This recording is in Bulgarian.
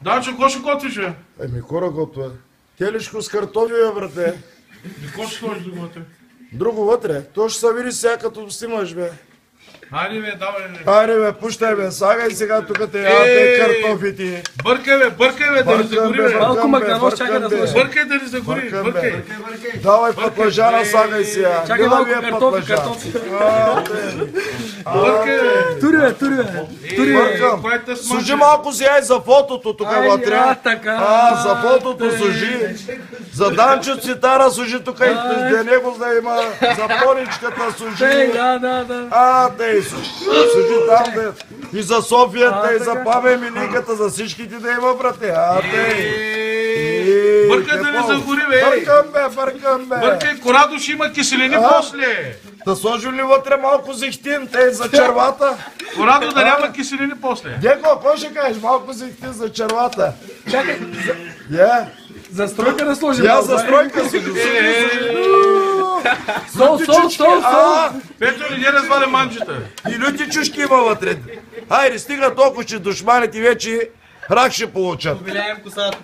Данчо, какво ще готвиш, бе? Еми, кора готва. Телешко с картофи, бе, брате. И какво ще сложиш другото? Друго вътре. То ще се види сега, като снимаш, бе. Хайде, бе, давай, бе. Айде, бе, пущай, бе. Сагай сега тук те картофите. Бъркай, бе, да не загори, бе. Малко магданош, чакай да сложи. Бъркай, да не загори, бъркай. Давай пътлажана, сагай сега. Чакай малко картофи. Бъркай, бе. Тури, бе. Бъркам. Служи малко сега и за фотото тук вътре. За фотото служи. За Данчо цитара служи тук и за него да има за поничката служи. Да. Тъй служи там, бе. И за Софията, и за Паве Миликата, за всичките да има, брате. Бъркай да не загори, бе. Бъркам, бе. Бъркай, Корадо ще има киселини после. Да сложим ли вътре малко зехтин, те за червата? Корадо да няма киселини после. Деко, какво ще кажеш? Малко зехтин за червата. Чакай, за стройка да сложим. Я за стройка служи. Сол. Петро, не развали манджата. И люти чушки има вътре. Хайде, стига толкова, че душманите вече рак ще получат. Повиляем косата.